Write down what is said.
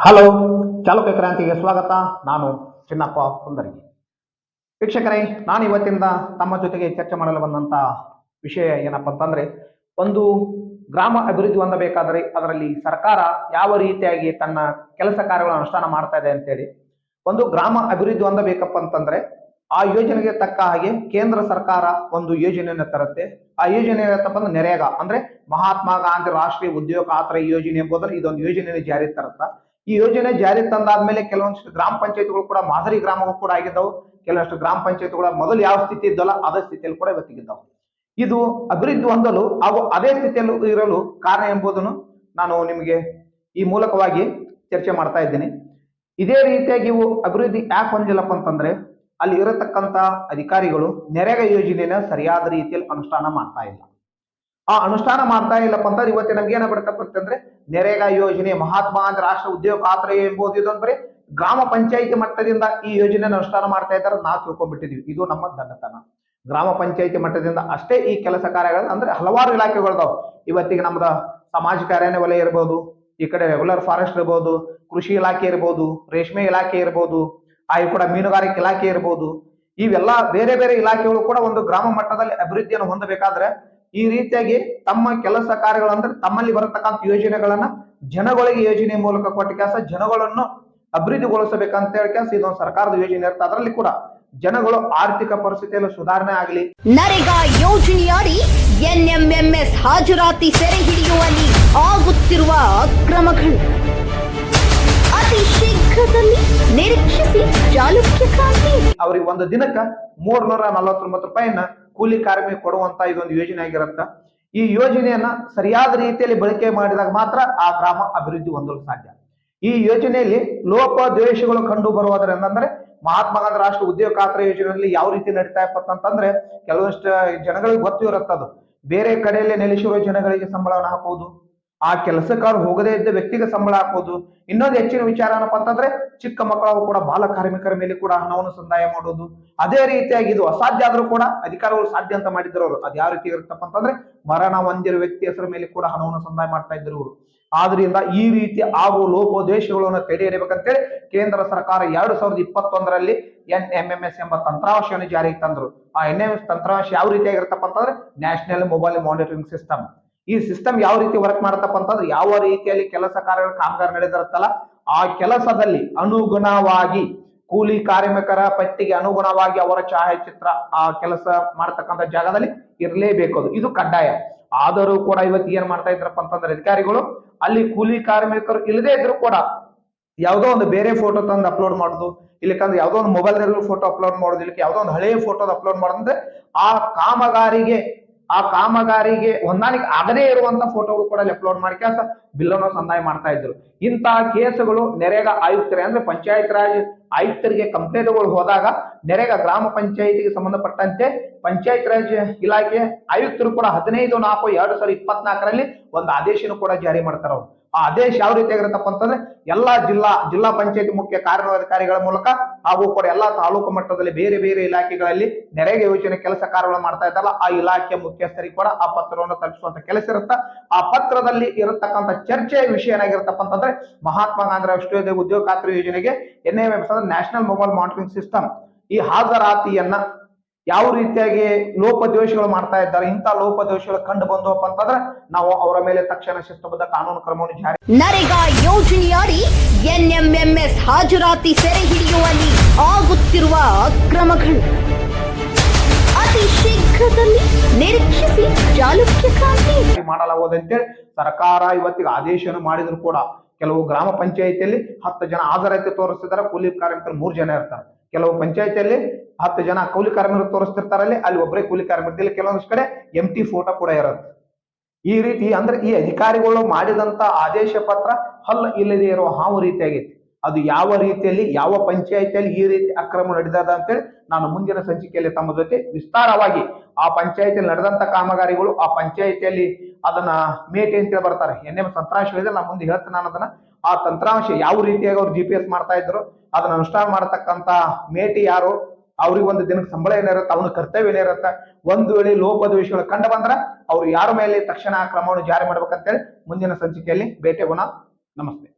Hello, Chalukya ಕ್ರಾಂತಿಗೆ ಸ್ವಾಗತ. ನಾನು ಚಿನ್ನಪ್ಪ ಸುಂದರಗಿ. ವೀಕ್ಷಕರೇ, ನಾನು ಇವತ್ತಿಂದ ತಮ್ಮ ಜೊತೆಗೆ ಚರ್ಚೆ ಮಾಡಲು ಬಂದಂತ ವಿಷಯ ಏನಪ್ಪ ಅಂತಂದ್ರೆ, ಒಂದು ಗ್ರಾಮ ಅಭಿವೃದ್ಧಿ ಹೊಂದಬೇಕಾದರೆ ಅದರಲ್ಲಿ ಸರ್ಕಾರ ಯಾವ ರೀತಿಯಾಗಿ ತನ್ನ ಕೆಲಸ ಕಾರ್ಯಗಳನ್ನು ಅನುಷ್ಠಾನ ಮಾಡ್ತಾ ಇದೆ ಅಂತೇಳಿ. ಒಂದು ಗ್ರಾಮ ಅಭಿವೃದ್ಧಿ ಹೊಂದಬೇಕಪ್ಪ ಅಂತಂದ್ರೆ ಆ ಯೋಜನೆಗೆ ತಕ್ಕ ಹಾಗೆ ಕೇಂದ್ರ ಸರ್ಕಾರ ಒಂದು ಯೋಜನೆಯನ್ನು ತರುತ್ತೆ. ಆ ಯೋಜನೆ ಏನಪ್ಪ ಅಂದ್ರೆ ನರೇಗಾ, ಅಂದ್ರೆ ಮಹಾತ್ಮ ಗಾಂಧಿ ರಾಷ್ಟ್ರೀಯ ಉದ್ಯೋಗ ಖಾತ್ರಿ ಯೋಜನೆ ಎಂಬುದನ್ನು ಇದೊಂದು ಯೋಜನೆ ಜಾರಿ ತರುತ್ತ. ಈ ಯೋಜನೆ ಜಾರಿ ತಂದಾದ್ಮೇಲೆ ಕೆಲವೊಂದಿಷ್ಟು ಗ್ರಾಮ ಪಂಚಾಯತ್ಗಳು ಕೂಡ ಮಾದರಿ ಗ್ರಾಮಗಳು ಕೂಡ ಆಗಿದ್ದವು. ಕೆಲವಷ್ಟು ಗ್ರಾಮ ಪಂಚಾಯತ್ಗಳ ಮೊದಲು ಯಾವ ಸ್ಥಿತಿ ಇದ್ದಲ್ಲ ಅದೇ ಸ್ಥಿತಿಯಲ್ಲಿ ಕೂಡ ಇವತ್ತಿಗಿದ್ದವು. ಇದು ಅಭಿವೃದ್ಧಿ ಹೊಂದಲು ಹಾಗೂ ಅದೇ ಸ್ಥಿತಿಯಲ್ಲಿ ಇರಲು ಕಾರಣ ಎಂಬುದನ್ನು ನಾನು ನಿಮಗೆ ಈ ಮೂಲಕವಾಗಿ ಚರ್ಚೆ ಮಾಡ್ತಾ ಇದ್ದೀನಿ. ಇದೇ ರೀತಿಯಾಗಿ ಇವು ಅಭಿವೃದ್ಧಿ ಯಾಕೆ ಹೊಂದಿಲ್ಲಪ್ಪ ಅಂತಂದ್ರೆ, ಅಲ್ಲಿ ಇರತಕ್ಕಂತ ಅಧಿಕಾರಿಗಳು ನರೇಗಾ ಯೋಜನೆಯನ್ನ ಸರಿಯಾದ ರೀತಿಯಲ್ಲಿ ಅನುಷ್ಠಾನ ಮಾಡ್ತಾ ಇಲ್ಲ. ಆ ಅನುಷ್ಠಾನ ಮಾಡ್ತಾ ಇಲ್ಲಪ್ಪ ಅಂತಂದ್ರೆ ಇವತ್ತು ನಮ್ಗೆ ಏನಾಗ್ಬಿಡತ್ತಪ್ಪ ಅಂತಂದ್ರೆ, ನರೇಗಾ ಯೋಜನೆ ಮಹಾತ್ಮ ಗಾಂಧಿ ರಾಷ್ಟ್ರ ಉದ್ಯೋಗ ಖಾತ್ರಿ ಎಂಬುದು ಇದೊಂದು ಬರೀ ಗ್ರಾಮ ಪಂಚಾಯಿತಿ ಮಟ್ಟದಿಂದ ಈ ಯೋಜನೆಯನ್ನು ಅನುಷ್ಠಾನ ಮಾಡ್ತಾ ಇದ್ದಾರೆ ನಾವು ತಿಳ್ಕೊಂಡ್ಬಿಟ್ಟಿದೀವಿ. ಇದು ನಮ್ಮ ದಡ್ಡತನ. ಗ್ರಾಮ ಪಂಚಾಯಿತಿ ಮಟ್ಟದಿಂದ ಅಷ್ಟೇ ಈ ಕೆಲಸ ಕಾರ್ಯಗಳು ಅಂದ್ರೆ ಹಲವಾರು ಇಲಾಖೆಗಳಿದಾವೆ. ಇವತ್ತಿಗೆ ನಮ್ದ ಸಾಮಾಜಿಕ ಅರಣ್ಯ ವಲಯ ಇರ್ಬೋದು, ಈ ಕಡೆ ರೆಗ್ಯುಲರ್ ಫಾರೆಸ್ಟ್ ಇರ್ಬೋದು, ಕೃಷಿ ಇಲಾಖೆ ಇರ್ಬೋದು, ರೇಷ್ಮೆ ಇಲಾಖೆ ಇರ್ಬೋದು, ಈ ಕೂಡ ಮೀನುಗಾರಿಕೆ ಇಲಾಖೆ ಇರ್ಬೋದು. ಇವೆಲ್ಲ ಬೇರೆ ಬೇರೆ ಇಲಾಖೆಗಳು ಕೂಡ ಒಂದು ಗ್ರಾಮ ಮಟ್ಟದಲ್ಲಿ ಅಭಿವೃದ್ಧಿಯನ್ನು ಹೊಂದಬೇಕಾದ್ರೆ ಈ ರೀತಿಯಾಗಿ ತಮ್ಮ ಕೆಲಸ ಕಾರ್ಯಗಳು ಅಂದ್ರೆ ತಮ್ಮಲ್ಲಿ ಬರತಕ್ಕಂಥ ಯೋಜನೆಗಳನ್ನ ಜನಗಳಿಗೆ ಯೋಜನೆ ಮೂಲಕ ಕೊಟ್ಟ ಕೆಲಸ ಜನಗಳನ್ನು ಅಭಿವೃದ್ಧಿಗೊಳಿಸಬೇಕಂತ ಹೇಳಿ ಕೆಲಸ ಇದೊಂದು ಸರ್ಕಾರದ ಯೋಜನೆ ಇರುತ್ತೆ. ಅದರಲ್ಲಿ ಕೂಡ ಜನಗಳು ಆರ್ಥಿಕ ಪರಿಸ್ಥಿತಿಯಲ್ಲಿ ಸುಧಾರಣೆ ಆಗಲಿ. ನರೇಗಾ ಯೋಜನೆಯಡಿ ಎನ್ಎಂಎಂಎಸ್ ಹಾಜರಾತಿ ಸೆರೆ ಹಿಡಿಯುವಲ್ಲಿ ಆಗುತ್ತಿರುವ ಅಕ್ರಮಗಳು ಅತಿ ಶೀಘ್ರದಲ್ಲಿ ನಿರೀಕ್ಷಿಸಿ ಚಾಲುಕ್ಯ ಕ್ರಾಂತಿ. ಅವ್ರಿಗೆ ಒಂದು ದಿನಕ್ಕೆ 349 ರೂಪಾಯಿನ ಕೂಲಿ ಕಾರ್ಮಿಕ ಕೊಡುವಂತ ಇದೊಂದು ಯೋಜನೆ ಆಗಿರುತ್ತ. ಈ ಯೋಜನೆಯನ್ನ ಸರಿಯಾದ ರೀತಿಯಲ್ಲಿ ಬಳಕೆ ಮಾಡಿದಾಗ ಮಾತ್ರ ಆ ಗ್ರಾಮ ಅಭಿವೃದ್ಧಿ ಹೊಂದಲು ಸಾಧ್ಯ. ಈ ಯೋಜನೆಯಲ್ಲಿ ಲೋಪದೋಷಗಳು ಕಂಡು ಬರುವುದರಿಂದ ಅಂದ್ರೆ ಮಹಾತ್ಮ ಗಾಂಧಿ ರಾಷ್ಟ್ರ ಉದ್ಯೋಗ ಖಾತ್ರಿ ಯೋಜನೆಯಲ್ಲಿ ಯಾವ ರೀತಿ ನಡೀತಾ ಇಪ್ಪತ್ತ ಅಂತಂದ್ರೆ, ಕೆಲವಷ್ಟು ಜನಗಳಿಗೆ ಗೊತ್ತು ಇರುತ್ತದು. ಬೇರೆ ಕಡೆಯಲ್ಲಿ ನೆಲೆಸಿರುವ ಜನಗಳಿಗೆ ಸಂಬಳವನ್ನು ಹಾಕುವುದು, ಆ ಕೆಲಸಕ್ಕಾರು ಹೋಗದೇ ಇದ್ದ ವ್ಯಕ್ತಿಗೆ ಸಂಬಳ ಹಾಕೋದು. ಇನ್ನೊಂದು ಹೆಚ್ಚಿನ ವಿಚಾರ ಏನಪ್ಪಾ ಅಂತಂದ್ರೆ, ಚಿಕ್ಕ ಮಕ್ಕಳು ಕೂಡ ಬಾಲ ಕಾರ್ಮಿಕರ ಮೇಲೆ ಕೂಡ ಹಣವನ್ನು ಸಂದಾಯ ಮಾಡೋದು. ಅದೇ ರೀತಿಯಾಗಿ ಇದು ಅಸಾಧ್ಯ ಆದ್ರೂ ಕೂಡ ಅಧಿಕಾರಿಗಳು ಸಾಧ್ಯ ಅಂತ ಮಾಡಿದ್ರು ಅವರು. ಅದು ಯಾವ ರೀತಿ ಇರುತ್ತಪ್ಪ ಅಂತಂದ್ರೆ, ಮರಣ ಹೊಂದಿರುವ ವ್ಯಕ್ತಿ ಹೆಸರ ಮೇಲೆ ಕೂಡ ಹಣವನ್ನು ಸಂದಾಯ ಮಾಡ್ತಾ ಇದ್ರು ಅವರು. ಆದ್ರಿಂದ ಈ ರೀತಿ ಆಗುವ ಲೋಪದೋಷಗಳನ್ನು ತಡೆ ಹಿಡಿಯಬೇಕಂತೇಳಿ ಕೇಂದ್ರ ಸರ್ಕಾರ 2021ರಲ್ಲಿ NMMS ಎಂಬ ತಂತ್ರಾಂಶವನ್ನು ಜಾರಿಗೆ ತಂದ್ರು. ಆ NMMS ತಂತ್ರಾಂಶ ಯಾವ ರೀತಿಯಾಗಿರುತ್ತಪ್ಪ ಅಂತಂದ್ರೆ, ನ್ಯಾಷನಲ್ ಮೊಬೈಲ್ ಮಾನಿಟರಿಂಗ್ ಸಿಸ್ಟಮ್. ಈ ಸಿಸ್ಟಮ್ ಯಾವ ರೀತಿ ವರ್ಕ್ ಮಾಡತ್ತಪ್ಪ ಅಂತಂದ್ರೆ, ಯಾವ ರೀತಿಯಲ್ಲಿ ಕೆಲಸ ಕಾರ್ಯಗಳು ಕಾಮಗಾರಿ ನಡೆದಿರುತ್ತಲ್ಲ ಆ ಕೆಲಸದಲ್ಲಿ ಅನುಗುಣವಾಗಿ ಕೂಲಿ ಕಾರ್ಮಿಕರ ಪಟ್ಟಿಗೆ ಅನುಗುಣವಾಗಿ ಅವರ ಛಾಯಾಚಿತ್ರ ಆ ಕೆಲಸ ಮಾಡತಕ್ಕಂಥ ಜಾಗದಲ್ಲಿ ಇರಲೇಬೇಕು. ಇದು ಕಡ್ಡಾಯ. ಆದರೂ ಕೂಡ ಇವತ್ತು ಏನ್ ಮಾಡ್ತಾ ಇದ್ರಪ್ಪ ಅಂತಂದ್ರೆ ಅಧಿಕಾರಿಗಳು, ಅಲ್ಲಿ ಕೂಲಿ ಕಾರ್ಮಿಕರು ಇಲ್ಲದೆ ಇದ್ರು ಕೂಡ ಯಾವುದೋ ಒಂದು ಬೇರೆ ಫೋಟೋ ತಂದು ಅಪ್ಲೋಡ್ ಮಾಡುದು, ಇಲ್ಲಕಂದ್ರೆ ಯಾವುದೋ ಒಂದು ಮೊಬೈಲ್ ಫೋಟೋ ಅಪ್ಲೋಡ್ ಮಾಡೋದು, ಇಲ್ಲಕ್ಕೆ ಯಾವುದೋ ಒಂದು ಹಳೆಯ ಫೋಟೋ ಅಪ್ಲೋಡ್ ಮಾಡೋದಂದ್ರೆ ಆ ಕಾಮಗಾರಿಗೆ ಹೊಂದಾಣಿಕೆ ಆಗದೇ ಇರುವಂತ ಫೋಟೋಗಳು ಕೂಡ ಅಪ್ಲೋಡ್ ಮಾಡಿ ಕೆಲಸ ಬಿಲ್ಲನ್ನು ಸಂದಾಯ ಮಾಡ್ತಾ ಇದ್ರು. ಇಂತಹ ಕೇಸುಗಳು ನರೇಗಾ ಆಯುಕ್ತರೇ ಅಂದ್ರೆ ಪಂಚಾಯತ್ ರಾಜ್ ಆಯುಕ್ತರಿಗೆ ಕಂಪ್ಲೇಂಟ್ಗಳು ಹೋದಾಗ ನರೇಗಾ ಗ್ರಾಮ ಪಂಚಾಯತಿಗೆ ಸಂಬಂಧಪಟ್ಟಂತೆ ಪಂಚಾಯತ್ ರಾಜ್ ಇಲಾಖೆ ಆಯುಕ್ತರು ಕೂಡ 15/4/2024ರಲ್ಲಿ ಒಂದು ಆದೇಶನು ಕೂಡ ಜಾರಿ ಮಾಡ್ತಾರ. ಅವ್ರು ಆ ಆದೇಶ ಯಾವ ರೀತಿ ಆಗಿರುತ್ತಪ್ಪ ಅಂತಂದ್ರೆ, ಎಲ್ಲಾ ಜಿಲ್ಲಾ ಪಂಚಾಯತಿ ಮುಖ್ಯ ಕಾರ್ಯಾಧಿಕಾರಿಗಳ ಮೂಲಕ ಹಾಗೂ ಕೂಡ ಎಲ್ಲಾ ತಾಲೂಕು ಮಟ್ಟದಲ್ಲಿ ಬೇರೆ ಬೇರೆ ಇಲಾಖೆಗಳಲ್ಲಿ ನರೇಗಾ ಯೋಜನೆ ಕೆಲಸ ಕಾರ್ಯಗಳು ಮಾಡ್ತಾ ಇದ್ದಲ್ಲ ಆ ಇಲಾಖೆ ಮುಖ್ಯಸ್ಥರಿಗೆ ಕೂಡ ಆ ಪತ್ರವನ್ನು ತಲುಪಿಸುವಂತ ಕೆಲಸ ಇರುತ್ತ. ಆ ಪತ್ರದಲ್ಲಿ ಇರತಕ್ಕಂಥ ಚರ್ಚೆಯ ವಿಷಯ ಏನಾಗಿರುತ್ತಪ್ಪ ಅಂತಂದ್ರೆ, ಮಹಾತ್ಮ ಗಾಂಧಿ ರಾಷ್ಟ್ರೀಯ ಉದ್ಯೋಗ ಖಾತ್ರಿ ಯೋಜನೆಗೆ NMMS ಅಂದ್ರೆ ನ್ಯಾಷನಲ್ ಮೊಬೈಲ್ ಮಾನಿಟರಿಂಗ್ ಸಿಸ್ಟಮ್ ಈ ಹಾಜರಾತಿಯನ್ನ ಯಾವ ರೀತಿಯಾಗಿ ಲೋಪದೋಷಗಳು ಮಾಡ್ತಾ ಇದ್ದಾರೆ, ಇಂಥ ಲೋಪದೋಷಗಳು ಕಂಡು ಬಂದವಪ್ಪ ಅಂತಂದ್ರೆ ನಾವು ಅವರ ಮೇಲೆ ತಕ್ಷಣ ಶಿಸ್ತುಬದ್ಧ ಕಾನೂನು ಕ್ರಮವನ್ನು ಜಾರಿ. ನರೇಗಾ ಯೋಜನೆಯಡಿ NMMS ಹಾಜರಾತಿ ಸೆರೆ ಹಿಡಿಯುವಲ್ಲಿ ಆಗುತ್ತಿರುವ ಅಕ್ರಮಗಳು ಅತಿ ಶೀಘ್ರದಲ್ಲಿ ನಿರೀಕ್ಷಿಸಿ ಚಾಲುಕ್ಯ ಕ್ರಾಂತಿ ಮಾಡಲಾಗುವುದಂತೇಳಿ ಸರ್ಕಾರ ಇವತ್ತಿಗೆ ಆದೇಶವನ್ನು ಮಾಡಿದ್ರು ಕೂಡ ಕೆಲವು ಗ್ರಾಮ ಪಂಚಾಯಿತಿಯಲ್ಲಿ 10 ಜನ ಹಾಜರಾತಿ ತೋರಿಸ್ತಿದ್ದಾರೆ, ಕೂಲಿ ಕಾರ್ಮಿಕರು 3 ಜನ ಇರ್ತಾರೆ. ಕೆಲವು ಪಂಚಾಯತಿಯಲ್ಲಿ 10 ಜನ ಕೂಲಿ ಕಾರ್ಮಿಕರು ತೋರಿಸ್ತಿರ್ತಾರಲ್ಲಿ ಅಲ್ಲಿ ಒಬ್ಬರೇ ಕೂಲಿ ಕಾರ್ಮಿಕರಲ್ಲಿ ಕೆಲವೊಂದಿಷ್ಟು ಕಡೆ ಎಂಟಿ ಫೋಟೋ ಕೂಡ ಇರುತ್ತೆ. ಈ ರೀತಿ ಅಂದ್ರೆ ಈ ಅಧಿಕಾರಿಗಳು ಮಾಡಿದಂತ ಆದೇಶ ಪತ್ರ ಹಲ್ಲ ಇಲ್ಲದೆ ಇರುವ ಹಾವು ರೀತಿಯಾಗೈತಿ. ಅದು ಯಾವ ರೀತಿಯಲ್ಲಿ ಯಾವ ಪಂಚಾಯಿತಿಯಲ್ಲಿ ಈ ರೀತಿ ಅಕ್ರಮ ನಡೆದದ ಅಂತೇಳಿ ನಾನು ಮುಂದಿನ ಸಂಚಿಕೆಯಲ್ಲಿ ತಮ್ಮ ಜೊತೆ ವಿಸ್ತಾರವಾಗಿ ಆ ಪಂಚಾಯಿತಿಯಲ್ಲಿ ನಡೆದಂತ ಕಾಮಗಾರಿಗಳು, ಆ ಪಂಚಾಯಿತಿಯಲ್ಲಿ ಅದನ್ನ ಮೇಟಿ ಅಂತೇಳಿ ಬರ್ತಾರೆ NMMS ತಂತ್ರಾಂಶ ಇದೆ, ನಾನು ಮುಂದೆ ಹೇಳ್ತೇನೆ. ನಾನು ಅದನ್ನ ಆ ತಂತ್ರಾಂಶ ಯಾವ ರೀತಿಯಾಗಿ ಅವ್ರು GPS ಮಾಡ್ತಾ ಇದ್ರು, ಅದನ್ನ ಅನುಷ್ಠಾನ ಮಾಡತಕ್ಕಂತ ಮೇಟಿ ಯಾರು, ಅವ್ರಿಗೆ ಒಂದು ದಿನಕ್ಕೆ ಸಂಬಳ ಏನಿರುತ್ತೆ, ಅವನ ಕರ್ತವ್ಯ ಏನಿರುತ್ತೆ, ಒಂದು ವೇಳೆ ಲೋಪದೋಷಗಳು ಕಂಡು ಬಂದ್ರ ಅವ್ರು ಯಾರ ಮೇಲೆ ತಕ್ಷಣ ಕ್ರಮವನ್ನು ಜಾರಿ ಮಾಡ್ಬೇಕಂತೇಳಿ ಮುಂದಿನ ಸಂಚಿಕೆಯಲ್ಲಿ ಭೇಟಿಯಾಗೋಣ. ನಮಸ್ತೆ.